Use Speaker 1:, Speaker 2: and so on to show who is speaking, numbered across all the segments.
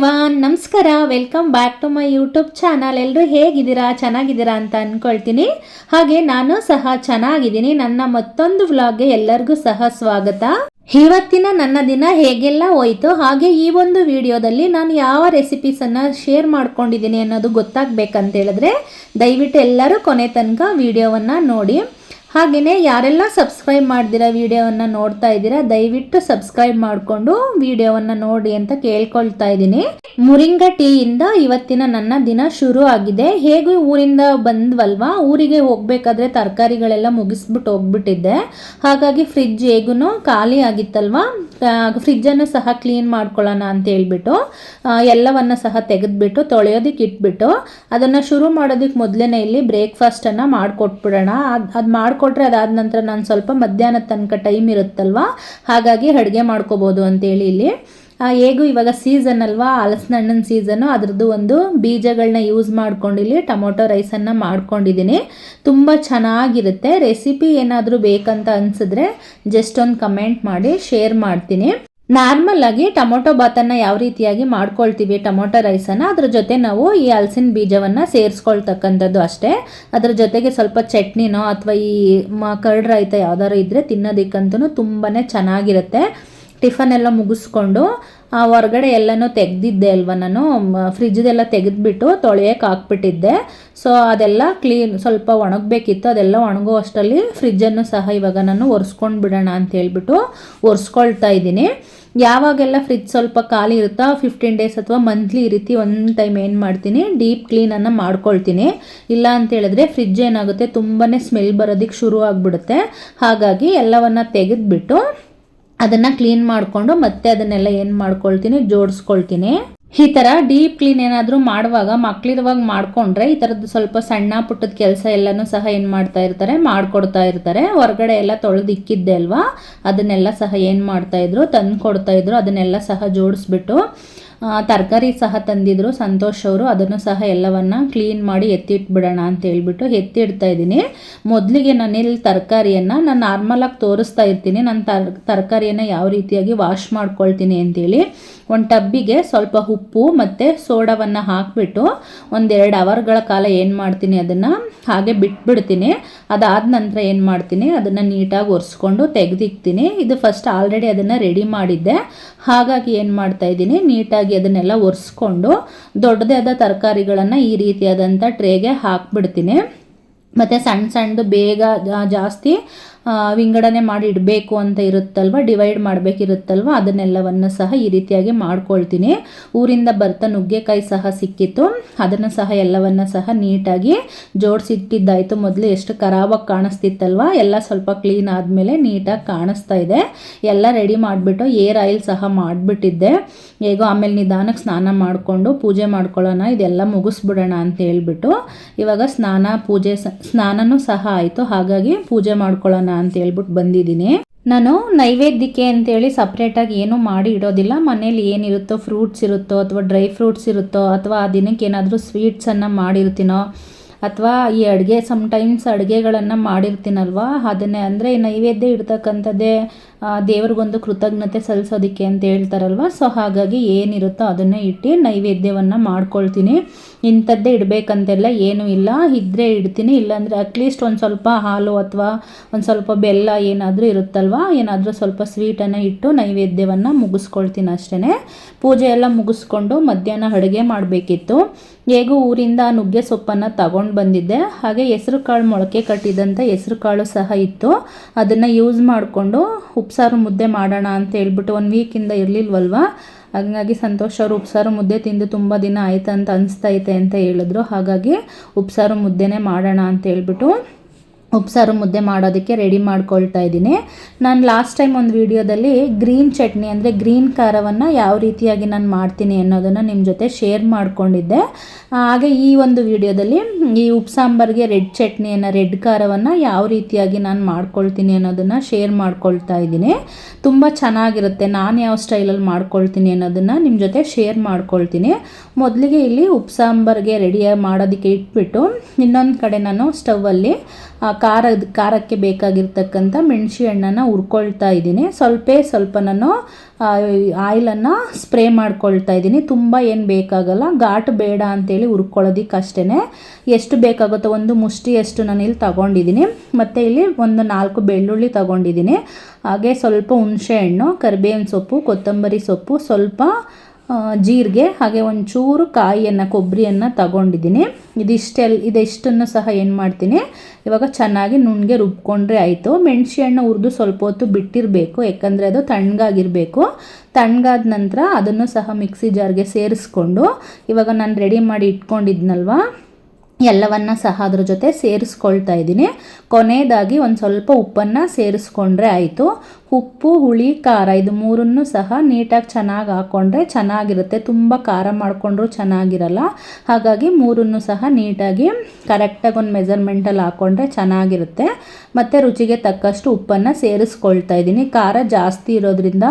Speaker 1: Everyone, ನಮಸ್ಕಾರ. Welcome back to my YouTube channel. ಎಲ್ಲರೂ ಹೇಗಿದ್ದೀರಾ? ಚೆನ್ನಾಗಿದ್ದೀರಾ ಅಂತ ಅಂದ್ಕೊಳ್ತೀನಿ. ಹಾಗೆ ನಾನು ಸಹ ಚೆನ್ನಾಗಿದ್ದೀನಿ. ನನ್ನ ಮತ್ತೊಂದು ವ್ಲಾಗ್ಗೆ ಎಲ್ಲರಿಗೂ ಸಹ ಸ್ವಾಗತ. ಇವತ್ತಿನ ನನ್ನ ದಿನ ಹೇಗೆಲ್ಲ ಹೋಯಿತು, ಹಾಗೆ ಈ ಒಂದು ವಿಡಿಯೋದಲ್ಲಿ ನಾನು ಯಾವ ರೆಸಿಪೀಸನ್ನು ಶೇರ್ ಮಾಡ್ಕೊಂಡಿದ್ದೀನಿ ಅನ್ನೋದು ಗೊತ್ತಾಗಬೇಕಂತ ಹೇಳಿದ್ರೆ ದಯವಿಟ್ಟು ಎಲ್ಲರೂ ಕೊನೆ ತನಕ ವಿಡಿಯೋವನ್ನು ನೋಡಿ. ಹಾಗೆಯೇ ಯಾರೆಲ್ಲ ಸಬ್ಸ್ಕ್ರೈಬ್ ಮಾಡ್ದಿರಾ ವಿಡಿಯೋವನ್ನು ನೋಡ್ತಾ ಇದ್ದೀರಾ, ದಯವಿಟ್ಟು ಸಬ್ಸ್ಕ್ರೈಬ್ ಮಾಡಿಕೊಂಡು ವಿಡಿಯೋವನ್ನು ನೋಡಿ ಅಂತ ಕೇಳ್ಕೊಳ್ತಾ ಇದ್ದೀನಿ. ಮುರಿಂಗ ಟೀಯಿಂದ ಇವತ್ತಿನ ನನ್ನ ದಿನ ಶುರು ಆಗಿದೆ. ಹೇಗೂ ಊರಿಂದ ಬಂದ್ವಲ್ವಾ, ಊರಿಗೆ ಹೋಗ್ಬೇಕಾದ್ರೆ ತರಕಾರಿಗಳೆಲ್ಲ ಮುಗಿಸ್ಬಿಟ್ಟು ಹೋಗ್ಬಿಟ್ಟಿದ್ದೆ. ಹಾಗಾಗಿ ಫ್ರಿಡ್ಜ್ ಹೇಗೂ ಖಾಲಿ ಆಗಿತ್ತಲ್ವಾ, ಫ್ರಿಡ್ಜನ್ನು ಸಹ ಕ್ಲೀನ್ ಮಾಡ್ಕೊಳ್ಳೋಣ ಅಂತ ಹೇಳ್ಬಿಟ್ಟು ಎಲ್ಲವನ್ನು ಸಹ ತೆಗೆದುಬಿಟ್ಟು ತೊಳೆಯೋದಕ್ಕೆ ಇಟ್ಬಿಟ್ಟು ಅದನ್ನು ಶುರು ಮಾಡೋದಕ್ಕೆ ಮೊದಲೇ ಇಲ್ಲಿ ಬ್ರೇಕ್ಫಾಸ್ಟನ್ನು ಮಾಡಿಕೊಟ್ಬಿಡೋಣ. ಅದು ಮಾಡಿಕೊಟ್ರೆ ಅದಾದ ನಂತರ ನಾನು ಸ್ವಲ್ಪ ಮಧ್ಯಾಹ್ನದ ತನಕ ಟೈಮ್ ಇರುತ್ತಲ್ವ, ಹಾಗಾಗಿ ಅಡುಗೆ ಮಾಡ್ಕೋಬೋದು ಅಂತೇಳಿ ಇಲ್ಲಿ ಹೇಗೂ ಇವಾಗ ಸೀಸನ್ ಅಲ್ವಾ, ಹಲಸಿನ ಹಣ್ಣಿನ ಸೀಸನ್ನು, ಅದರದ್ದು ಒಂದು ಬೀಜಗಳನ್ನ ಯೂಸ್ ಮಾಡ್ಕೊಂಡು ಇಲ್ಲಿ ಟೊಮೊಟೊ ರೈಸನ್ನು ಮಾಡ್ಕೊಂಡಿದ್ದೀನಿ. ತುಂಬ ಚೆನ್ನಾಗಿರುತ್ತೆ. ರೆಸಿಪಿ ಏನಾದರೂ ಬೇಕಂತ ಅನಿಸಿದ್ರೆ ಜಸ್ಟ್ ಒಂದು ಕಮೆಂಟ್ ಮಾಡಿ ಶೇರ್ ಮಾಡ್ತೀನಿ. ನಾರ್ಮಲ್ ಆಗಿ ಟೊಮೊಟೊ ಬಾತನ್ನು ಯಾವ ರೀತಿಯಾಗಿ ಮಾಡ್ಕೊಳ್ತೀವಿ ಟೊಮೊಟೊ ರೈಸನ್ನು, ಅದ್ರ ಜೊತೆ ನಾವು ಈ ಹಲಸಿನ ಬೀಜವನ್ನು ಸೇರಿಸ್ಕೊಳ್ತಕ್ಕಂಥದ್ದು ಅಷ್ಟೇ. ಅದ್ರ ಜೊತೆಗೆ ಸ್ವಲ್ಪ ಚಟ್ನಿನೋ ಅಥವಾ ಈ ಕರ್ಡ್ ರಾಯ್ತ ಯಾವ್ದಾದ್ರು ಇದ್ದರೆ ತಿನ್ನೋದಕ್ಕಂತೂ ತುಂಬಾ ಚೆನ್ನಾಗಿರುತ್ತೆ. ಟಿಫನ್ ಎಲ್ಲ ಮುಗಿಸ್ಕೊಂಡು ಹೊರಗಡೆ ಎಲ್ಲನೂ ತೆಗೆದಿದ್ದೆ ಅಲ್ವ, ನಾನು ಫ್ರಿಜ್ದೆಲ್ಲ ತೆಗೆದುಬಿಟ್ಟು ತೊಳೆಯೋಕೆ ಹಾಕ್ಬಿಟ್ಟಿದ್ದೆ. ಸೊ ಅದೆಲ್ಲ ಸ್ವಲ್ಪ ಒಣಗಬೇಕಿತ್ತು. ಅದೆಲ್ಲ ಒಣಗೋ ಅಷ್ಟರಲ್ಲಿ ಫ್ರಿಜ್ಜನ್ನು ಸಹ ಇವಾಗ ನಾನು ಒರೆಸ್ಕೊಂಡು ಬಿಡೋಣ ಅಂತ ಹೇಳ್ಬಿಟ್ಟು ಒರೆಸ್ಕೊಳ್ತಾ ಇದ್ದೀನಿ. ಯಾವಾಗೆಲ್ಲ ಫ್ರಿಜ್ ಸ್ವಲ್ಪ ಖಾಲಿ ಇರುತ್ತೋ 15 ಡೇಸ್ ಅಥವಾ ಮಂತ್ಲಿ ಈ ರೀತಿ ಒಂದು ಟೈಮ್ ಏನು ಮಾಡ್ತೀನಿ, ಡೀಪ್ ಕ್ಲೀನನ್ನು ಮಾಡ್ಕೊಳ್ತೀನಿ. ಇಲ್ಲ ಅಂತ ಹೇಳಿದ್ರೆ ಫ್ರಿಜ್ ಏನಾಗುತ್ತೆ, ತುಂಬಾ ಸ್ಮೆಲ್ ಬರೋದಕ್ಕೆ ಶುರು ಆಗಿಬಿಡುತ್ತೆ. ಹಾಗಾಗಿ ಎಲ್ಲವನ್ನು ತೆಗೆದುಬಿಟ್ಟು ಅದನ್ನು ಕ್ಲೀನ್ ಮಾಡಿಕೊಂಡು ಮತ್ತೆ ಅದನ್ನೆಲ್ಲ ಏನು ಮಾಡ್ಕೊಳ್ತೀನಿ, ಜೋಡಿಸ್ಕೊಳ್ತೀನಿ. ಈ ಥರ ಡೀಪ್ ಕ್ಲೀನ್ ಏನಾದರೂ ಮಾಡುವಾಗ ಮಕ್ಕಳಿರುವಾಗ ಮಾಡಿಕೊಂಡ್ರೆ ಈ ಥರದ್ದು ಸ್ವಲ್ಪ ಸಣ್ಣ ಪುಟ್ಟದ ಕೆಲಸ ಎಲ್ಲನೂ ಸಹ ಏನು ಮಾಡ್ತಾ ಇರ್ತಾರೆ, ಮಾಡಿಕೊಡ್ತಾ ಇರ್ತಾರೆ. ಹೊರಗಡೆ ಎಲ್ಲ ತೊಳೆದಿಕ್ಕಿದ್ದೆ ಅಲ್ವಾ, ಅದನ್ನೆಲ್ಲ ಸಹ ಏನು ಮಾಡ್ತಾಯಿದ್ರು, ತಂದು ಕೊಡ್ತಾಯಿದ್ರು. ಅದನ್ನೆಲ್ಲ ಸಹ ಜೋಡಿಸ್ಬಿಟ್ಟು ತರಕಾರಿ ಸಹ ತಂದಿದ್ರು ಸಂತೋಷ್ ಅವರು, ಅದನ್ನು ಸಹ ಎಲ್ಲವನ್ನು ಕ್ಲೀನ್ ಮಾಡಿ ಎತ್ತಿಟ್ಬಿಡೋಣ ಅಂತ ಹೇಳ್ಬಿಟ್ಟು ಎತ್ತಿಡ್ತಾ ಇದ್ದೀನಿ. ಮೊದಲಿಗೆ ನಾನಿಲ್ಲಿ ತರಕಾರಿಯನ್ನು ನಾನು ನಾರ್ಮಲಾಗಿ ತೋರಿಸ್ತಾ ಇರ್ತೀನಿ, ನಾನು ತರಕಾರಿಯನ್ನು ಯಾವ ರೀತಿಯಾಗಿ ವಾಶ್ ಮಾಡ್ಕೊಳ್ತೀನಿ ಅಂತೇಳಿ. ಒಂದು ಟಬ್ಬಿಗೆ ಸ್ವಲ್ಪ ಉಪ್ಪು ಮತ್ತು ಸೋಡಾವನ್ನು ಹಾಕಿಬಿಟ್ಟು 1-2 ಅವರ್ಗಳ ಕಾಲ ಏನು ಮಾಡ್ತೀನಿ, ಅದನ್ನು ಹಾಗೆ ಬಿಟ್ಬಿಡ್ತೀನಿ. ಅದಾದ ನಂತರ ಏನು ಮಾಡ್ತೀನಿ, ಅದನ್ನು ನೀಟಾಗಿ ಒರೆಸ್ಕೊಂಡು ತೆಗೆದಿಕ್ತೀನಿ. ಇದು ಫಸ್ಟ್ ಆಲ್ರೆಡಿ ಅದನ್ನು ರೆಡಿ ಮಾಡಿದ್ದೆ, ಹಾಗಾಗಿ ಏನು ಮಾಡ್ತಾಯಿದ್ದೀನಿ, ನೀಟಾಗಿ ಅದನ್ನೆಲ್ಲ ಒರೆಸ್ಕೊಂಡು ದೊಡ್ಡದೇ ಆದ ತರಕಾರಿಗಳನ್ನು ಈ ರೀತಿಯಾದಂಥ ಟ್ರೇಗೆ ಹಾಕ್ಬಿಡ್ತೀನಿ. ಮತ್ತು ಸಣ್ಣದು ಬೇಗ ಜಾಸ್ತಿ ವಿಂಗಡಣೆ ಮಾಡಿ ಇಡಬೇಕು ಅಂತ ಇರುತ್ತಲ್ವ, ಡಿವೈಡ್ ಮಾಡಬೇಕಿರುತ್ತಲ್ವ, ಅದನ್ನೆಲ್ಲವನ್ನು ಸಹ ಈ ರೀತಿಯಾಗಿ ಮಾಡ್ಕೊಳ್ತೀನಿ. ಊರಿಂದ ಬರ್ತಾ ನುಗ್ಗೆಕಾಯಿ ಸಹ ಸಿಕ್ಕಿತ್ತು, ಅದನ್ನು ಸಹ ಎಲ್ಲವನ್ನು ಸಹ ನೀಟಾಗಿ ಜೋಡಿಸಿಟ್ಟಿದ್ದಾಯಿತು. ಮೊದಲು ಎಷ್ಟು ಖರಾಬಾಗಿ ಕಾಣಿಸ್ತಿತ್ತಲ್ವ, ಎಲ್ಲ ಸ್ವಲ್ಪ ಕ್ಲೀನ್ ಆದಮೇಲೆ ನೀಟಾಗಿ ಕಾಣಿಸ್ತಾ ಇದೆ. ಎಲ್ಲ ರೆಡಿ ಮಾಡಿಬಿಟ್ಟು ಏರ್ ಆಯಿಲ್ ಸಹ ಮಾಡಿಬಿಟ್ಟಿದ್ದೆ. ಹೇಗೋ ಆಮೇಲೆ ನಿಧಾನಕ್ಕೆ ಸ್ನಾನ ಮಾಡಿಕೊಂಡು ಪೂಜೆ ಮಾಡ್ಕೊಳ್ಳೋಣ, ಇದೆಲ್ಲ ಮುಗಿಸ್ಬಿಡೋಣ ಅಂತ ಹೇಳ್ಬಿಟ್ಟು ಇವಾಗ ಸ್ನಾನನೂ ಸಹ ಆಯಿತು. ಹಾಗಾಗಿ ಪೂಜೆ ಮಾಡ್ಕೊಳ್ಳೋಣ ಅಂತ ಹೇಳ್ಬಿಟ್ಟು ಬಂದಿದ್ದೀನಿ. ನಾನು ನೈವೇದ್ಯಕ್ಕೆ ಅಂತೇಳಿ ಸಪ್ರೇಟಾಗಿ ಏನೂ ಮಾಡಿ ಇಡೋದಿಲ್ಲ. ಮನೇಲಿ ಏನಿರುತ್ತೋ, ಫ್ರೂಟ್ಸ್ ಇರುತ್ತೋ ಅಥವಾ ಡ್ರೈ ಫ್ರೂಟ್ಸ್ ಇರುತ್ತೋ ಅಥವಾ ಆ ದಿನಕ್ಕೆ ಏನಾದರೂ ಸ್ವೀಟ್ಸನ್ನು ಮಾಡಿರ್ತೀನೋ ಅಥವಾ ಈ ಅಡುಗೆ ಸಮ್ಟೈಮ್ಸ್ ಅಡುಗೆಗಳನ್ನು ಮಾಡಿರ್ತೀನಲ್ವ, ಅದನ್ನೇ ಅಂದರೆ ನೈವೇದ್ಯ ಇಡ್ತಕ್ಕಂಥದ್ದೇ ದೇವ್ರಿಗೊಂದು ಕೃತಜ್ಞತೆ ಸಲ್ಲಿಸೋದಕ್ಕೆ ಅಂತ ಹೇಳ್ತಾರಲ್ವ. ಸೊ ಹಾಗಾಗಿ ಏನಿರುತ್ತೋ ಅದನ್ನೇ ಇಟ್ಟು ನೈವೇದ್ಯವನ್ನು ಮಾಡ್ಕೊಳ್ತೀನಿ. ಇಂಥದ್ದೇ ಇಡಬೇಕಂತೆಲ್ಲ ಏನೂ ಇಲ್ಲ, ಇದ್ದರೆ ಇಡ್ತೀನಿ. ಇಲ್ಲಾಂದರೆ ಅಟ್ಲೀಸ್ಟ್ ಒಂದು ಸ್ವಲ್ಪ ಹಾಲು ಅಥವಾ ಒಂದು ಸ್ವಲ್ಪ ಬೆಲ್ಲ ಏನಾದರೂ ಇರುತ್ತಲ್ವ, ಏನಾದರೂ ಸ್ವಲ್ಪ ಸ್ವೀಟನ್ನು ಇಟ್ಟು ನೈವೇದ್ಯವನ್ನು ಮುಗಿಸ್ಕೊಳ್ತೀನಿ ಅಷ್ಟೇ. ಪೂಜೆ ಎಲ್ಲ ಮುಗಿಸ್ಕೊಂಡು ಮಧ್ಯಾಹ್ನ ಅಡುಗೆ ಮಾಡಬೇಕಿತ್ತು. ಹೇಗೂ ಊರಿಂದ ನುಗ್ಗೆ ಸೊಪ್ಪನ್ನು ತಗೊಂಡು ಬಂದಿದ್ದೆ. ಹಾಗೆ ಹೆಸರು ಕಾಳು ಮೊಳಕೆ ಕಟ್ಟಿದಂಥ ಹೆಸರು ಕಾಳು ಸಹ ಇತ್ತು, ಅದನ್ನು ಯೂಸ್ ಮಾಡಿಕೊಂಡು ಉಪ್ಸಾರು ಮುದ್ದೆ ಮಾಡೋಣ ಅಂತ ಹೇಳ್ಬಿಟ್ಟು 1 ವೀಕಿಂದ ಇರಲಿಲ್ವಲ್ವ, ಹಾಗಾಗಿ ಸಂತೋಷ್ ಅವರು ಉಪ್ಸಾರು ಮುದ್ದೆ ತಿಂದು ತುಂಬ ದಿನ ಆಯ್ತು ಅಂತ ಅನಿಸ್ತೈತೆ ಅಂತ ಹೇಳಿದ್ರು. ಹಾಗಾಗಿ ಉಪ್ಸಾರು ಮುದ್ದೆನೇ ಮಾಡೋಣ ಅಂತ ಹೇಳ್ಬಿಟ್ಟು ಉಪ್ಸಾರು ಮುದ್ದೆ ಮಾಡೋದಕ್ಕೆ ರೆಡಿ ಮಾಡ್ಕೊಳ್ತಾ ಇದ್ದೀನಿ. ನಾನು ಲಾಸ್ಟ್ ಟೈಮ್ ಒಂದು ವಿಡಿಯೋದಲ್ಲಿ ಗ್ರೀನ್ ಚಟ್ನಿ ಅಂದರೆ ಗ್ರೀನ್ ಖಾರವನ್ನು ಯಾವ ರೀತಿಯಾಗಿ ನಾನು ಮಾಡ್ತೀನಿ ಅನ್ನೋದನ್ನು ನಿಮ್ಮ ಜೊತೆ ಶೇರ್ ಮಾಡ್ಕೊಂಡಿದ್ದೆ. ಹಾಗೆ ಈ ಒಂದು ವಿಡಿಯೋದಲ್ಲಿ ಈ ಉಪ್ಸಾಂಬಾರಿಗೆ ರೆಡ್ ಚಟ್ನಿಯನ್ನು, ರೆಡ್ ಖಾರವನ್ನು ಯಾವ ರೀತಿಯಾಗಿ ನಾನು ಮಾಡ್ಕೊಳ್ತೀನಿ ಅನ್ನೋದನ್ನು ಶೇರ್ ಮಾಡ್ಕೊಳ್ತಾ ಇದ್ದೀನಿ. ತುಂಬ ಚೆನ್ನಾಗಿರುತ್ತೆ. ನಾನು ಯಾವ ಸ್ಟೈಲಲ್ಲಿ ಮಾಡ್ಕೊಳ್ತೀನಿ ಅನ್ನೋದನ್ನು ನಿಮ್ಮ ಜೊತೆ ಶೇರ್ ಮಾಡ್ಕೊಳ್ತೀನಿ. ಮೊದಲಿಗೆ ಇಲ್ಲಿ ಉಪ್ಸಾಂಬಾರಿಗೆ ರೆಡಿಯಾಗಿ ಮಾಡೋದಕ್ಕೆ ಇಟ್ಬಿಟ್ಟು ಇನ್ನೊಂದು ಕಡೆ ನಾನು ಸ್ಟವ್ವಲ್ಲಿ ಖಾರಕ್ಕೆ ಬೇಕಾಗಿರ್ತಕ್ಕಂಥ ಮೆಣಸಿ ಹಣ್ಣನ್ನು ಹುರ್ಕೊಳ್ತಾ ಇದ್ದೀನಿ. ಸ್ವಲ್ಪ ನಾನು ಆಯಿಲನ್ನು ಸ್ಪ್ರೇ ಮಾಡ್ಕೊಳ್ತಾ ಇದ್ದೀನಿ. ತುಂಬ ಏನು ಬೇಕಾಗಲ್ಲ, ಘಾಟ್ ಬೇಡ ಅಂತೇಳಿ ಹುರ್ಕೊಳ್ಳೋದಕ್ಕೆ ಅಷ್ಟೇ. ಎಷ್ಟು ಬೇಕಾಗುತ್ತೋ ಒಂದು ಮುಷ್ಟಿಯಷ್ಟು ನಾನು ಇಲ್ಲಿ ತಗೊಂಡಿದ್ದೀನಿ. ಮತ್ತು ಇಲ್ಲಿ ಒಂದು 4 ಬೆಳ್ಳುಳ್ಳಿ ತಗೊಂಡಿದ್ದೀನಿ. ಹಾಗೆ ಸ್ವಲ್ಪ ಹುಣಸೆ ಹಣ್ಣು, ಕರಿಬೇವಿನ ಸೊಪ್ಪು, ಕೊತ್ತಂಬರಿ ಸೊಪ್ಪು, ಸ್ವಲ್ಪ ಜೀರಿಗೆ, ಹಾಗೆ ಒಂಚೂರು ಕೊಬ್ಬರಿಯನ್ನು ತಗೊಂಡಿದ್ದೀನಿ. ಇದೆಷ್ಟನ್ನು ಸಹ ಏನು ಮಾಡ್ತೀನಿ, ಇವಾಗ ಚೆನ್ನಾಗಿ ನುಣ್ಣಗೆ ರುಬ್ಕೊಂಡ್ರೆ ಆಯಿತು. ಮೆಣಸಿ ಹಣ್ಣು ಹುರಿದು ಸ್ವಲ್ಪ ಹೊತ್ತು ಬಿಟ್ಟಿರಬೇಕು, ಯಾಕಂದರೆ ಅದು ತಣ್ಣಗಾಗಿರಬೇಕು. ತಣ್ಣಗಾದ ನಂತರ ಅದನ್ನು ಸಹ ಮಿಕ್ಸಿ ಜಾರ್ಗೆ ಸೇರಿಸ್ಕೊಂಡು ಇವಾಗ ನಾನು ರೆಡಿ ಮಾಡಿ ಇಟ್ಕೊಂಡಿದ್ನಲ್ವ ಎಲ್ಲವನ್ನ ಸಹ ಅದ್ರ ಜೊತೆ ಸೇರಿಸ್ಕೊಳ್ತಾ ಇದ್ದೀನಿ. ಕೊನೆಯದಾಗಿ ಒಂದು ಸ್ವಲ್ಪ ಉಪ್ಪನ್ನು ಸೇರಿಸ್ಕೊಂಡ್ರೆ ಆಯಿತು. ಉಪ್ಪು, ಹುಳಿ, ಖಾರ ಇದು ಮೂರನ್ನು ಸಹ ನೀಟಾಗಿ ಚೆನ್ನಾಗಿ ಹಾಕ್ಕೊಂಡ್ರೆ ಚೆನ್ನಾಗಿರುತ್ತೆ. ತುಂಬ ಖಾರ ಮಾಡಿಕೊಂಡ್ರೂ ಚೆನ್ನಾಗಿರಲ್ಲ. ಹಾಗಾಗಿ ಮೂರನ್ನು ಸಹ ನೀಟಾಗಿ ಕರೆಕ್ಟಾಗಿ ಒಂದು ಮೆಜರ್ಮೆಂಟಲ್ಲಿ ಹಾಕ್ಕೊಂಡ್ರೆ ಚೆನ್ನಾಗಿರುತ್ತೆ. ಮತ್ತು ರುಚಿಗೆ ತಕ್ಕಷ್ಟು ಉಪ್ಪನ್ನು ಸೇರಿಸ್ಕೊಳ್ತಾ ಇದ್ದೀನಿ. ಖಾರ ಜಾಸ್ತಿ ಇರೋದ್ರಿಂದ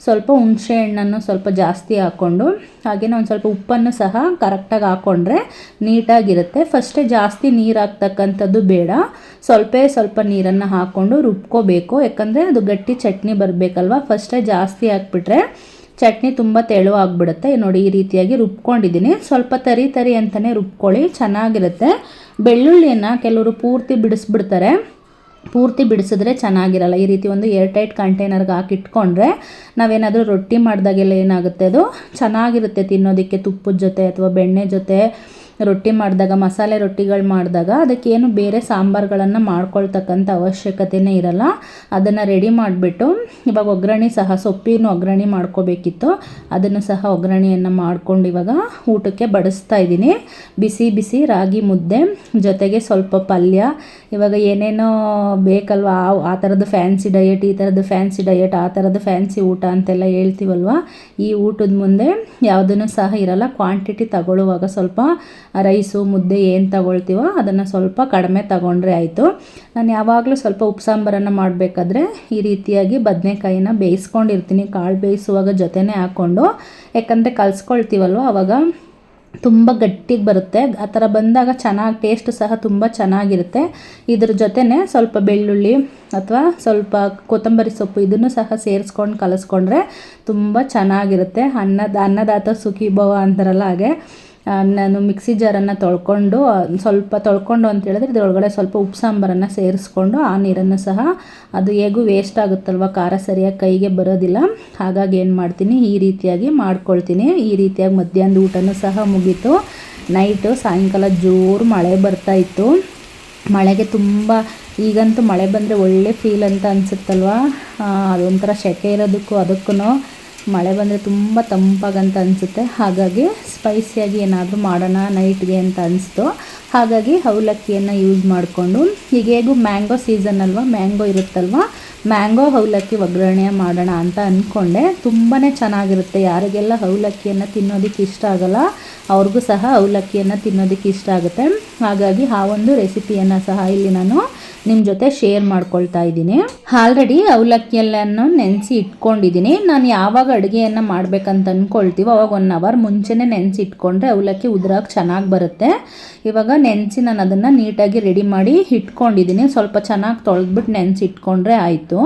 Speaker 1: ಸ್ವಲ್ಪ ಹುಣಸೆ ಹಣ್ಣನ್ನು ಸ್ವಲ್ಪ ಜಾಸ್ತಿ ಹಾಕ್ಕೊಂಡು, ಹಾಗೆಯೇ ಒಂದು ಸ್ವಲ್ಪ ಉಪ್ಪನ್ನು ಸಹ ಕರೆಕ್ಟಾಗಿ ಹಾಕ್ಕೊಂಡ್ರೆ ನೀಟಾಗಿರುತ್ತೆ. ಫಸ್ಟೇ ಜಾಸ್ತಿ ನೀರು ಹಾಕ್ತಕ್ಕಂಥದ್ದು ಬೇಡ, ಸ್ವಲ್ಪ ನೀರನ್ನು ಹಾಕ್ಕೊಂಡು ರುಬ್ಕೋಬೇಕು. ಯಾಕಂದರೆ ಅದು ಗಟ್ಟಿ ಚಟ್ನಿ ಬರಬೇಕಲ್ವ. ಫಸ್ಟೇ ಜಾಸ್ತಿ ಹಾಕ್ಬಿಟ್ರೆ ಚಟ್ನಿ ತುಂಬ ತೆಳುವಾಗಿಬಿಡುತ್ತೆ. ನೋಡಿ, ಈ ರೀತಿಯಾಗಿ ರುಬ್ಕೊಂಡಿದ್ದೀನಿ. ಸ್ವಲ್ಪ ತರಿ ಅಂತಲೇ ರುಬ್ಕೊಳ್ಳಿ, ಚೆನ್ನಾಗಿರುತ್ತೆ. ಬೆಳ್ಳುಳ್ಳಿಯನ್ನು ಕೆಲವರು ಪೂರ್ತಿ ಬಿಡಿಸ್ಬಿಡ್ತಾರೆ. ಪೂರ್ತಿ ಬಿಡಿಸಿದ್ರೆ ಚೆನ್ನಾಗಿರಲ್ಲ. ಈ ರೀತಿ ಒಂದು ಏರ್ಟೈಟ್ ಕಂಟೈನರ್ಗೆ ಹಾಕಿಟ್ಕೊಂಡ್ರೆ ನಾವೇನಾದರೂ ರೊಟ್ಟಿ ಮಾಡಿದಾಗೆಲ್ಲ ಏನಾಗುತ್ತೆ, ಅದು ಚೆನ್ನಾಗಿರುತ್ತೆ ತಿನ್ನೋದಕ್ಕೆ. ತುಪ್ಪದ ಜೊತೆ ಅಥವಾ ಬೆಣ್ಣೆ ಜೊತೆ ರೊಟ್ಟಿ ಮಾಡಿದಾಗ, ಮಸಾಲೆ ರೊಟ್ಟಿಗಳು ಮಾಡಿದಾಗ ಅದಕ್ಕೇನು ಬೇರೆ ಸಾಂಬಾರುಗಳನ್ನು ಮಾಡ್ಕೊಳ್ತಕ್ಕಂಥ ಅವಶ್ಯಕತೆಯೇ ಇರಲ್ಲ. ಅದನ್ನು ರೆಡಿ ಮಾಡಿಬಿಟ್ಟು ಇವಾಗ ಒಗ್ಗರಣೆ ಸಹ ಸೊಪ್ಪಿನ ಒಗ್ಗರಣೆ ಮಾಡ್ಕೋಬೇಕಿತ್ತು. ಅದನ್ನು ಸಹ ಒಗ್ಗರಣೆಯನ್ನು ಮಾಡ್ಕೊಂಡು ಇವಾಗ ಊಟಕ್ಕೆ ಬಡಿಸ್ತಾ ಇದ್ದೀನಿ. ಬಿಸಿ ರಾಗಿ ಮುದ್ದೆ ಜೊತೆಗೆ ಸ್ವಲ್ಪ ಪಲ್ಯ. ಇವಾಗ ಏನೇನೋ ಬೇಕಲ್ವ, ಆ ಥರದ್ದು ಫ್ಯಾನ್ಸಿ ಡಯಟ್, ಈ ಥರದ್ದು ಫ್ಯಾನ್ಸಿ ಡಯಟ್, ಆ ಥರದ್ದು ಫ್ಯಾನ್ಸಿ ಊಟ ಅಂತೆಲ್ಲ ಹೇಳ್ತೀವಲ್ವ. ಈ ಊಟದ ಮುಂದೆ ಯಾವುದನ್ನು ಸಹ ಇರಲ್ಲ. ಕ್ವಾಂಟಿಟಿ ತಗೊಳ್ಳುವಾಗ ಸ್ವಲ್ಪ ರೈಸು ಮುದ್ದೆ ಏನು ತಗೊಳ್ತೀವೋ ಅದನ್ನು ಸ್ವಲ್ಪ ಕಡಿಮೆ ತಗೊಂಡ್ರೆ ಆಯಿತು. ನಾನು ಯಾವಾಗಲೂ ಸ್ವಲ್ಪ ಉಪ್ಪು ಸಾಂಬಾರನ್ನು ಮಾಡಬೇಕಾದ್ರೆ ಈ ರೀತಿಯಾಗಿ ಬದನೆಕಾಯಿನ ಬೇಯಿಸ್ಕೊಂಡಿರ್ತೀನಿ. ಕಾಳು ಬೇಯಿಸುವಾಗ ಜೊತೆನೇ ಹಾಕ್ಕೊಂಡು, ಯಾಕಂದರೆ ಕಲಿಸ್ಕೊಳ್ತೀವಲ್ವ ಆವಾಗ ತುಂಬ ಗಟ್ಟಿಗೆ ಬರುತ್ತೆ. ಆ ಥರ ಬಂದಾಗ ಟೇಸ್ಟ್ ಸಹ ತುಂಬ ಚೆನ್ನಾಗಿರುತ್ತೆ. ಇದ್ರ ಜೊತೆನೇ ಸ್ವಲ್ಪ ಬೆಳ್ಳುಳ್ಳಿ ಅಥವಾ ಸ್ವಲ್ಪ ಕೊತ್ತಂಬರಿ ಸೊಪ್ಪು ಇದನ್ನು ಸಹ ಸೇರಿಸ್ಕೊಂಡು ಕಲಿಸ್ಕೊಂಡ್ರೆ ತುಂಬ ಚೆನ್ನಾಗಿರುತ್ತೆ. ಅನ್ನದಾತ ಸುಖಿ ಭವ ಅಂತಾರಲ್ಲ, ಹಾಗೆ ನಾನು ಮಿಕ್ಸಿ ಜಾರನ್ನು ತೊಳ್ಕೊಂಡು ಅಂತ ಹೇಳಿದ್ರೆ ಇದರೊಳಗಡೆ ಸ್ವಲ್ಪ ಉಪ್ಪು ಸಾಂಬಾರನ್ನು ಸೇರಿಸ್ಕೊಂಡು ಆ ನೀರನ್ನು ಸಹ, ಅದು ಹೇಗೂ ವೇಸ್ಟ್ ಆಗುತ್ತಲ್ವ, ಖಾರ ಸರಿಯಾಗಿ ಕೈಗೆ ಬರೋದಿಲ್ಲ. ಹಾಗಾಗಿ ಏನು ಮಾಡ್ತೀನಿ, ಈ ರೀತಿಯಾಗಿ ಮಾಡ್ಕೊಳ್ತೀನಿ. ಈ ರೀತಿಯಾಗಿ ಮಧ್ಯಾಹ್ನದ ಊಟನೂ ಸಹ ಮುಗೀತು. ನೈಟು ಸಾಯಂಕಾಲ ಜೋರು ಮಳೆ ಬರ್ತಾಯಿತ್ತು. ಮಳೆಗೆ ಈಗಂತೂ ಮಳೆ ಬಂದರೆ ಒಳ್ಳೆ ಫೀಲ್ ಅಂತ ಅನಿಸುತ್ತಲ್ವ. ಅದೊಂಥರ ಸೆಕೆ ಇರೋದಕ್ಕೂ ಅದಕ್ಕೂ ಮಳೆ ಬಂದರೆ ತುಂಬ ತಂಪಾಗಂತ ಅನಿಸುತ್ತೆ. ಹಾಗಾಗಿ ಸ್ಪೈಸಿಯಾಗಿ ಏನಾದರೂ ಮಾಡೋಣ ನೈಟ್ಗೆ ಅಂತ ಅನಿಸ್ತು. ಹಾಗಾಗಿ ಅವಲಕ್ಕಿಯನ್ನು ಯೂಸ್ ಮಾಡಿಕೊಂಡು, ಈಗ ಹೇಗೂ ಮ್ಯಾಂಗೋ ಸೀಸನ್ ಅಲ್ವ, ಮ್ಯಾಂಗೋ ಇರುತ್ತಲ್ವ, ಮ್ಯಾಂಗೋ ಅವಲಕ್ಕಿ ಒಗ್ಗರಣೆ ಮಾಡೋಣ ಅಂತ ಅಂದ್ಕೊಂಡೆ. ತುಂಬಾ ಚೆನ್ನಾಗಿರುತ್ತೆ. ಯಾರಿಗೆಲ್ಲ ಅವಲಕ್ಕಿಯನ್ನು ತಿನ್ನೋದಕ್ಕೆ ಇಷ್ಟ ಆಗಲ್ಲ ಅವ್ರಿಗೂ ಸಹ ಅವಲಕ್ಕಿಯನ್ನು ತಿನ್ನೋದಕ್ಕೆ ಇಷ್ಟ ಆಗುತ್ತೆ. ಹಾಗಾಗಿ ಆ ಒಂದು ರೆಸಿಪಿಯನ್ನು ಸಹ ಇಲ್ಲಿ ನಾನು ನಿಮ್ಮ ಜೊತೆ ಶೇರ್ ಮಾಡ್ಕೊಳ್ತಾ ಇದ್ದೀನಿ. ಆಲ್ರೆಡಿ ಅವಲಕ್ಕಿಯೆಲ್ಲನ್ನು ನೆನೆಸಿ ಇಟ್ಕೊಂಡಿದ್ದೀನಿ. ನಾನು ಯಾವಾಗ ಅಡುಗೆಯನ್ನು ಮಾಡಬೇಕಂತ ಅಂದ್ಕೊಳ್ತೀವೋ ಅವಾಗ 1 ಅವರ್ ಮುಂಚೆನೇ ನೆನೆಸಿ ಇಟ್ಕೊಂಡ್ರೆ ಅವಲಕ್ಕಿ ಉದುರೋಕೆ ಚೆನ್ನಾಗಿ ಬರುತ್ತೆ. ಇವಾಗ ನೆನೆಸಿ ನಾನು ಅದನ್ನು ನೀಟಾಗಿ ರೆಡಿ ಮಾಡಿ ಇಟ್ಕೊಂಡಿದ್ದೀನಿ. ಸ್ವಲ್ಪ ಚೆನ್ನಾಗಿ ತೊಳೆದ್ಬಿಟ್ಟು ನೆನೆಸಿ ಇಟ್ಕೊಂಡ್ರೆ ಆಯಿತು.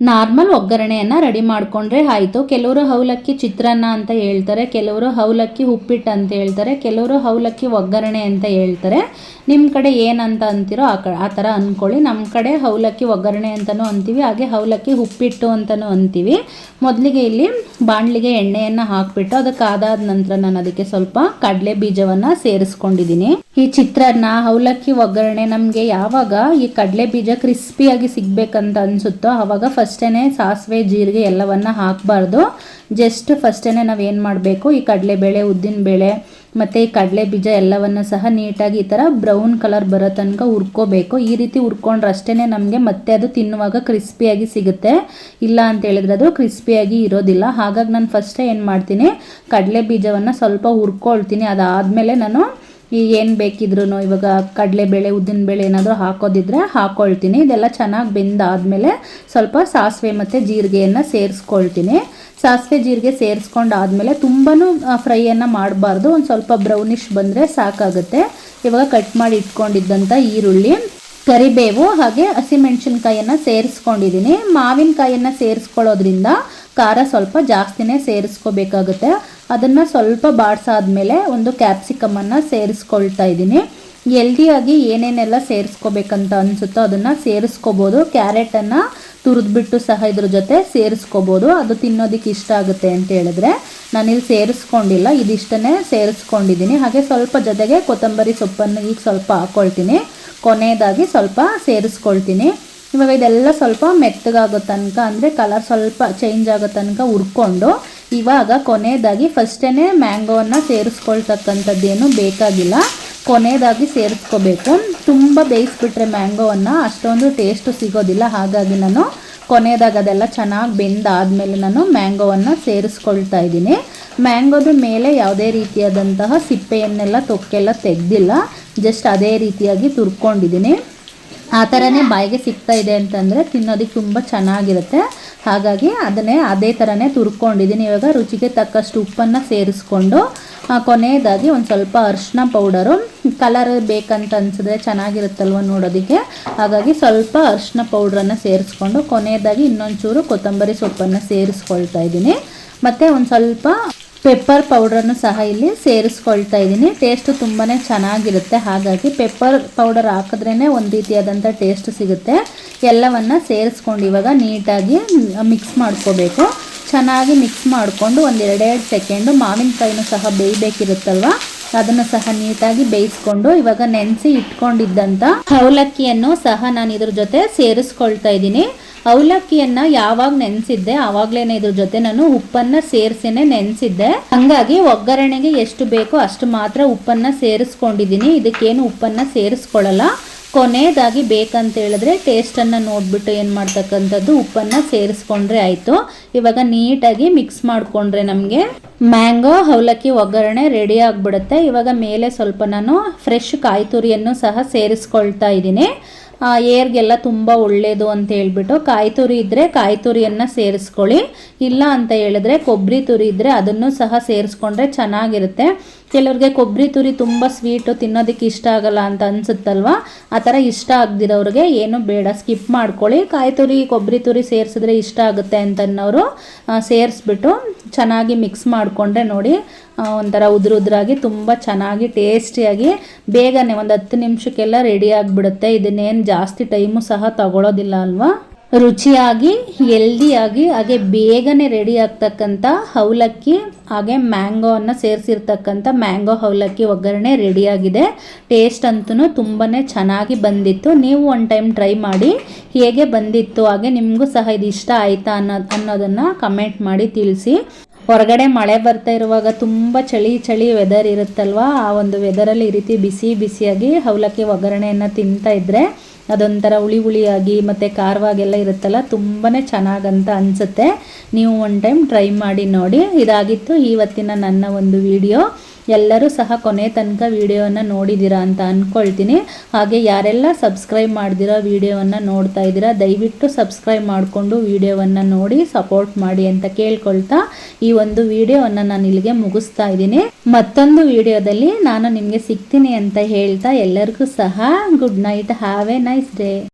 Speaker 1: ನಾರ್ಮಲ್ ಒಗ್ಗರಣೆಯನ್ನು ರೆಡಿ ಮಾಡಿಕೊಂಡ್ರೆ ಆಯಿತು. ಕೆಲವರು ಅವಲಕ್ಕಿ ಚಿತ್ರಾನ್ನ ಅಂತ ಹೇಳ್ತಾರೆ, ಕೆಲವರು ಅವಲಕ್ಕಿ ಉಪ್ಪಿಟ್ಟು ಅಂತ ಹೇಳ್ತಾರೆ, ಕೆಲವರು ಅವಲಕ್ಕಿ ಒಗ್ಗರಣೆ ಅಂತ ಹೇಳ್ತಾರೆ. ನಿಮ್ಮ ಕಡೆ ಏನಂತ ಅಂತೀರೋ ಆ ಥರ ಅಂದ್ಕೊಳ್ಳಿ. ನಮ್ಮ ಕಡೆ ಅವಲಕ್ಕಿ ಒಗ್ಗರಣೆ ಅಂತಲೂ ಅಂತೀವಿ, ಹಾಗೆ ಅವಲಕ್ಕಿ ಉಪ್ಪಿಟ್ಟು ಅಂತಲೂ ಅಂತೀವಿ. ಮೊದಲಿಗೆ ಇಲ್ಲಿ ಬಾಣಲಿಗೆ ಎಣ್ಣೆಯನ್ನು ಹಾಕಿಬಿಟ್ಟು ಅದಕ್ಕೆ ಆದಾದ ನಂತರ ನಾನು ಅದಕ್ಕೆ ಸ್ವಲ್ಪ ಕಡಲೆ ಬೀಜವನ್ನು ಸೇರಿಸ್ಕೊಂಡಿದ್ದೀನಿ. ಈ ಚಿತ್ರಾನ್ನ ಅವಲಕ್ಕಿ ಒಗ್ಗರಣೆ ನಮಗೆ ಯಾವಾಗ ಈ ಕಡಲೆ ಬೀಜ ಕ್ರಿಸ್ಪಿಯಾಗಿ ಸಿಗಬೇಕಂತ ಅನಿಸುತ್ತೋ ಆವಾಗ ಫಸ್ಟೇ ಸಾಸಿವೆ ಜೀರಿಗೆ ಎಲ್ಲವನ್ನು ಹಾಕಬಾರ್ದು. ಜಸ್ಟ್ ಫಸ್ಟೇ ನಾವೇನು ಮಾಡಬೇಕು, ಈ ಕಡಲೆಬೇಳೆ, ಉದ್ದಿನಬೇಳೆ ಮತ್ತು ಈ ಕಡಲೆ ಬೀಜ ಎಲ್ಲವನ್ನು ಸಹ ನೀಟಾಗಿ ಈ ಥರ ಬ್ರೌನ್ ಕಲರ್ ಬರೋ ತನಕ ಹುರ್ಕೋಬೇಕು. ಈ ರೀತಿ ಹುರ್ಕೊಂಡ್ರೆ ಅಷ್ಟೇ ನಮಗೆ ಮತ್ತೆ ಅದು ತಿನ್ನುವಾಗ ಕ್ರಿಸ್ಪಿಯಾಗಿ ಸಿಗುತ್ತೆ. ಇಲ್ಲ ಅಂತ ಹೇಳಿದ್ರೆ ಅದು ಕ್ರಿಸ್ಪಿಯಾಗಿ ಇರೋದಿಲ್ಲ. ಹಾಗಾಗಿ ನಾನು ಫಸ್ಟೇ ಏನು ಮಾಡ್ತೀನಿ, ಕಡಲೆ ಬೀಜವನ್ನು ಸ್ವಲ್ಪ ಹುರ್ಕೊಳ್ತೀನಿ. ಅದಾದಮೇಲೆ ನಾನು ಏನು ಬೇಕಿದ್ರೂ ಇವಾಗ ಕಡಲೆಬೇಳೆ, ಉದ್ದಿನಬೇಳೆ ಏನಾದರೂ ಹಾಕೋದಿದ್ರೆ ಹಾಕ್ಕೊಳ್ತೀನಿ. ಇದೆಲ್ಲ ಚೆನ್ನಾಗಿ ಬೆಂದಾದಮೇಲೆ ಸ್ವಲ್ಪ ಸಾಸಿವೆ ಮತ್ತು ಜೀರಿಗೆಯನ್ನು ಸೇರಿಸ್ಕೊಳ್ತೀನಿ. ಸಾಸಿವೆ ಜೀರಿಗೆ ಸೇರಿಸ್ಕೊಂಡಾದಮೇಲೆ ತುಂಬಾ ಫ್ರೈಯನ್ನು ಮಾಡಬಾರ್ದು, ಒಂದು ಸ್ವಲ್ಪ ಬ್ರೌನಿಷ್ ಬಂದರೆ ಸಾಕಾಗುತ್ತೆ. ಇವಾಗ ಕಟ್ ಮಾಡಿ ಇಟ್ಕೊಂಡಿದ್ದಂಥ ಈರುಳ್ಳಿ, ಕರಿಬೇವು ಹಾಗೆ ಹಸಿಮೆಣಸಿನ್ಕಾಯನ್ನು ಸೇರಿಸ್ಕೊಂಡಿದ್ದೀನಿ. ಮಾವಿನಕಾಯನ್ನು ಸೇರಿಸ್ಕೊಳ್ಳೋದ್ರಿಂದ ಖಾರ ಸ್ವಲ್ಪ ಜಾಸ್ತಿನೇ ಸೇರಿಸ್ಕೋಬೇಕಾಗುತ್ತೆ. ಅದನ್ನು ಸ್ವಲ್ಪ ಬಾಡಿಸಾದ್ಮೇಲೆ ಒಂದು ಕ್ಯಾಪ್ಸಿಕಮನ್ನು ಸೇರಿಸ್ಕೊಳ್ತಾ ಇದ್ದೀನಿ. ಹೆಲ್ದಿಯಾಗಿ ಏನೇನೆಲ್ಲ ಸೇರಿಸ್ಕೋಬೇಕಂತ ಅನಿಸುತ್ತೋ ಅದನ್ನು ಸೇರಿಸ್ಕೋಬೋದು. ಕ್ಯಾರೆಟನ್ನು ತುರಿದ್ಬಿಟ್ಟು ಸಹ ಇದ್ರ ಜೊತೆ ಸೇರಿಸ್ಕೋಬೋದು, ಅದು ತಿನ್ನೋದಕ್ಕೆ ಇಷ್ಟ ಆಗುತ್ತೆ ಅಂತ ಹೇಳಿದ್ರೆ. ನಾನಿಲ್ಲಿ ಸೇರಿಸ್ಕೊಂಡಿಲ್ಲ, ಇದಿಷ್ಟನ್ನೇ ಸೇರಿಸ್ಕೊಂಡಿದ್ದೀನಿ. ಹಾಗೆ ಸ್ವಲ್ಪ ಜೊತೆಗೆ ಕೊತ್ತಂಬರಿ ಸೊಪ್ಪನ್ನು ಈಗ ಸ್ವಲ್ಪ ಹಾಕ್ಕೊಳ್ತೀನಿ, ಕೊನೆಯದಾಗಿ ಸ್ವಲ್ಪ ಸೇರಿಸ್ಕೊಳ್ತೀನಿ. ಇವಾಗ ಇದೆಲ್ಲ ಸ್ವಲ್ಪ ಮೆತ್ತಗಾಗೋ ತನಕ, ಅಂದರೆ ಕಲರ್ ಸ್ವಲ್ಪ ಚೇಂಜ್ ಆಗೋ ತನಕ ಹುರ್ಕೊಂಡು, ಇವಾಗ ಕೊನೆಯದಾಗಿ ಫಸ್ಟೇ ಮ್ಯಾಂಗೋವನ್ನು ಸೇರಿಸ್ಕೊಳ್ತಕ್ಕಂಥದ್ದೇನು ಬೇಕಾಗಿಲ್ಲ, ಕೊನೆಯದಾಗಿ ಸೇರಿಸ್ಕೋಬೇಕು. ತುಂಬ ಬೇಯಿಸ್ಬಿಟ್ರೆ ಮ್ಯಾಂಗೋವನ್ನು ಅಷ್ಟೊಂದು ಟೇಸ್ಟು ಸಿಗೋದಿಲ್ಲ. ಹಾಗಾಗಿ ನಾನು ಕೊನೆಯದಾಗಿ ಅದೆಲ್ಲ ಚೆನ್ನಾಗಿ ಬೆಂದಾದಮೇಲೆ ನಾನು ಮ್ಯಾಂಗೋವನ್ನು ಸೇರಿಸ್ಕೊಳ್ತಾ ಇದ್ದೀನಿ. ಮ್ಯಾಂಗೋದ ಮೇಲೆ ಯಾವುದೇ ರೀತಿಯಾದಂತಹ ಸಿಪ್ಪೆಯನ್ನೆಲ್ಲ ತೊಕ್ಕೆಲ್ಲ ತೆಗೆದಿಲ್ಲ, ಜಸ್ಟ್ ಅದೇ ರೀತಿಯಾಗಿ ತುರ್ಕೊಂಡಿದ್ದೀನಿ. ಆ ಥರನೇ ಬಾಯಿಗೆ ಸಿಗ್ತಾ ಇದೆ ಅಂತಂದರೆ ತಿನ್ನೋದಕ್ಕೆ ತುಂಬ ಚೆನ್ನಾಗಿರುತ್ತೆ. ಹಾಗಾಗಿ ಅದೇ ಥರನೇ ತುರ್ಕೊಂಡಿದ್ದೀನಿ. ಇವಾಗ ರುಚಿಗೆ ತಕ್ಕಷ್ಟು ಉಪ್ಪನ್ನು ಸೇರಿಸ್ಕೊಂಡು ಕೊನೆಯದಾಗಿ ಒಂದು ಸ್ವಲ್ಪ ಅರಿಶಿನ ಪೌಡರು, ಕಲರ್ ಬೇಕಂತ ಅನಿಸಿದ್ರೆ ಚೆನ್ನಾಗಿರುತ್ತಲ್ವ ನೋಡೋದಕ್ಕೆ, ಹಾಗಾಗಿ ಸ್ವಲ್ಪ ಅರಿಶಿನ ಪೌಡ್ರನ್ನು ಸೇರಿಸ್ಕೊಂಡು ಕೊನೆಯದಾಗಿ ಇನ್ನೊಂಚೂರು ಕೊತ್ತಂಬರಿ ಸೊಪ್ಪನ್ನು ಸೇರಿಸ್ಕೊಳ್ತಾ ಇದ್ದೀನಿ. ಮತ್ತು ಒಂದು ಸ್ವಲ್ಪ ಪೆಪ್ಪರ್ ಪೌಡ್ರನ್ನು ಸಹ ಇಲ್ಲಿ ಸೇರಿಸ್ಕೊಳ್ತಾ ಇದ್ದೀನಿ. ಟೇಸ್ಟು ತುಂಬಾ ಚೆನ್ನಾಗಿರುತ್ತೆ. ಹಾಗಾಗಿ ಪೆಪ್ಪರ್ ಪೌಡರ್ ಹಾಕಿದ್ರೇ ಒಂದು ರೀತಿಯಾದಂಥ ಟೇಸ್ಟ್ ಸಿಗುತ್ತೆ. ಎಲ್ಲವನ್ನು ಸೇರಿಸ್ಕೊಂಡು ಇವಾಗ ನೀಟಾಗಿ ಮಿಕ್ಸ್ ಮಾಡ್ಕೋಬೇಕು. ಚೆನ್ನಾಗಿ ಮಿಕ್ಸ್ ಮಾಡಿಕೊಂಡು ಒಂದು 2 ಸೆಕೆಂಡು ಮಾವಿನಕಾಯಿನೂ ಸಹ ಬೇಯಬೇಕಿರುತ್ತಲ್ವ, ಅದನ್ನು ಸಹ ನೀಟಾಗಿ ಬೇಯಿಸ್ಕೊಂಡು ಇವಾಗ ನೆನೆಸಿ ಇಟ್ಕೊಂಡಿದ್ದಂಥ ಅವಲಕ್ಕಿಯನ್ನು ಸಹ ನಾನು ಇದ್ರ ಜೊತೆ ಸೇರಿಸ್ಕೊಳ್ತಾ ಇದ್ದೀನಿ. ಅವಲಕ್ಕಿಯನ್ನು ಯಾವಾಗ ನೆನೆಸಿದ್ದೆ ಆವಾಗಲೇ ಇದ್ರ ಜೊತೆ ನಾನು ಉಪ್ಪನ್ನು ಸೇರಿಸಿನೇ ನೆನೆಸಿದ್ದೆ. ಹಾಗಾಗಿ ಒಗ್ಗರಣೆಗೆ ಎಷ್ಟು ಬೇಕೋ ಅಷ್ಟು ಮಾತ್ರ ಉಪ್ಪನ್ನು ಸೇರಿಸ್ಕೊಂಡಿದ್ದೀನಿ. ಇದಕ್ಕೇನು ಉಪ್ಪನ್ನು ಸೇರಿಸ್ಕೊಳ್ಳಲ್ಲ. ಕೊನೆಯದಾಗಿ ಬೇಕಂತ ಹೇಳಿದ್ರೆ ಟೇಸ್ಟನ್ನು ನೋಡಿಬಿಟ್ಟು ಏನು ಮಾಡ್ತಕ್ಕಂಥದ್ದು ಉಪ್ಪನ್ನು ಸೇರಿಸ್ಕೊಂಡ್ರೆ ಆಯಿತು. ಇವಾಗ ನೀಟಾಗಿ ಮಿಕ್ಸ್ ಮಾಡಿಕೊಂಡ್ರೆ ನಮಗೆ ಮ್ಯಾಂಗೋ ಅವಲಕ್ಕಿ ಒಗ್ಗರಣೆ ರೆಡಿ ಆಗಿಬಿಡುತ್ತೆ. ಇವಾಗ ಮೇಲೆ ಸ್ವಲ್ಪ ನಾನು ಫ್ರೆಶ್ ಕಾಯಿ ತುರಿಯನ್ನು ಸಹ ಸೇರಿಸ್ಕೊಳ್ತಾ ಇದ್ದೀನಿ. ಏರ್ಗೆಲ್ಲ ತುಂಬ ಒಳ್ಳೆಯದು ಅಂತ ಹೇಳ್ಬಿಟ್ಟು ಕಾಯಿ ತುರಿ ಇದ್ದರೆ ಕಾಯಿ ತುರಿಯನ್ನು ಸೇರಿಸ್ಕೊಳ್ಳಿ, ಇಲ್ಲ ಅಂತ ಹೇಳಿದ್ರೆ ಕೊಬ್ಬರಿ ತುರಿ ಇದ್ದರೆ ಅದನ್ನು ಸಹ ಸೇರಿಸ್ಕೊಂಡ್ರೆ ಚೆನ್ನಾಗಿರುತ್ತೆ. ಕೆಲವ್ರಿಗೆ ಕೊಬ್ಬರಿ ತುರಿ ತುಂಬ ಸ್ವೀಟು ತಿನ್ನೋದಕ್ಕೆ ಇಷ್ಟ ಆಗಲ್ಲ ಅಂತ ಅನಿಸುತ್ತಲ್ವ, ಆ ಥರ ಇಷ್ಟ ಆಗದಿರೋರಿಗೆ ಏನು ಬೇಡ, ಸ್ಕಿಪ್ ಮಾಡ್ಕೊಳ್ಳಿ. ಕಾಯಿ ತುರಿ ಕೊಬ್ಬರಿ ತುರಿ ಸೇರಿಸಿದ್ರೆ ಇಷ್ಟ ಆಗುತ್ತೆ ಅಂತನ್ನೋರು ಸೇರಿಸ್ಬಿಟ್ಟು ಚೆನ್ನಾಗಿ ಮಿಕ್ಸ್ ಮಾಡಿಕೊಂಡ್ರೆ ನೋಡಿ ಒಂಥರ ಉದುರಾಗಿ ತುಂಬ ಚೆನ್ನಾಗಿ ಟೇಸ್ಟಿಯಾಗಿ ಬೇಗನೆ ಒಂದು 10 ನಿಮಿಷಕ್ಕೆಲ್ಲ ರೆಡಿ ಆಗಿಬಿಡುತ್ತೆ. ಇದನ್ನೇನು ಜಾಸ್ತಿ ಟೈಮು ಸಹ ತಗೊಳ್ಳೋದಿಲ್ಲ ಅಲ್ವಾ. ರುಚಿಯಾಗಿ ಹೆಲ್ದಿಯಾಗಿ ಹಾಗೆ ಬೇಗನೆ ರೆಡಿ ಆಗ್ತಕ್ಕಂಥ ಅವಲಕ್ಕಿ ಹಾಗೆ ಮ್ಯಾಂಗೋವನ್ನು ಸೇರಿಸಿರ್ತಕ್ಕಂಥ ಮ್ಯಾಂಗೋ ಅವಲಕ್ಕಿ ಒಗ್ಗರಣೆ ರೆಡಿಯಾಗಿದೆ. ಟೇಸ್ಟ್ ಅಂತೂ ತುಂಬಾ ಚೆನ್ನಾಗಿ ಬಂದಿತ್ತು. ನೀವು ಒಂದು ಟೈಮ್ ಟ್ರೈ ಮಾಡಿ ಹೇಗೆ ಬಂದಿತ್ತು, ಹಾಗೆ ನಿಮಗೂ ಸಹ ಇದು ಇಷ್ಟ ಆಯಿತಾ ಅನ್ನೋದನ್ನು ಕಮೆಂಟ್ ಮಾಡಿ ತಿಳಿಸಿ. ಹೊರಗಡೆ ಮಳೆ ಬರ್ತಾ ಇರುವಾಗ ತುಂಬ ಚಳಿ ವೆದರ್ ಇರುತ್ತಲ್ವ, ಆ ಒಂದು ವೆದರಲ್ಲಿ ಈ ರೀತಿ ಬಿಸಿಯಾಗಿ ಅವಲಕ್ಕಿ ಒಗ್ಗರಣೆಯನ್ನು ತಿಂತಾ ಇದ್ದರೆ ಅದೊಂಥರ ಹುಳಿಯಾಗಿ ಮತ್ತು ಖಾರವಾಗೆಲ್ಲ ಇರುತ್ತಲ್ಲ, ತುಂಬಾ ಚೆನ್ನಾಗಂತ ಅನಿಸುತ್ತೆ. ನೀವು ಒಂದು ಟೈಮ್ ಟ್ರೈ ಮಾಡಿ ನೋಡಿ. ಇದಾಗಿತ್ತು ಇವತ್ತಿನ ನನ್ನ ಒಂದು ವಿಡಿಯೋ. ಎಲ್ಲರೂ ಸಹ ಕೊನೆ ತನಕ ವಿಡಿಯೋವನ್ನು ನೋಡಿದ್ದೀರಾ ಅಂತ ಅಂದ್ಕೊಳ್ತೀನಿ. ಹಾಗೆ ಯಾರೆಲ್ಲ ಸಬ್ಸ್ಕ್ರೈಬ್ ಮಾಡ್ದಿರೋ ವಿಡಿಯೋವನ್ನು ನೋಡ್ತಾ ಇದ್ದೀರಾ, ದಯವಿಟ್ಟು ಸಬ್ಸ್ಕ್ರೈಬ್ ಮಾಡಿಕೊಂಡು ವಿಡಿಯೋವನ್ನು ನೋಡಿ ಸಪೋರ್ಟ್ ಮಾಡಿ ಅಂತ ಕೇಳ್ಕೊಳ್ತಾ ಈ ಒಂದು ವಿಡಿಯೋವನ್ನು ನಾನು ಇಲ್ಲಿಗೆ ಮುಗಿಸ್ತಾ ಇದ್ದೀನಿ. ಮತ್ತೊಂದು ವಿಡಿಯೋದಲ್ಲಿ ನಾನು ನಿಮಗೆ ಸಿಗ್ತೀನಿ ಅಂತ ಹೇಳ್ತಾ ಎಲ್ಲರಿಗೂ ಸಹ good night, have A nice day.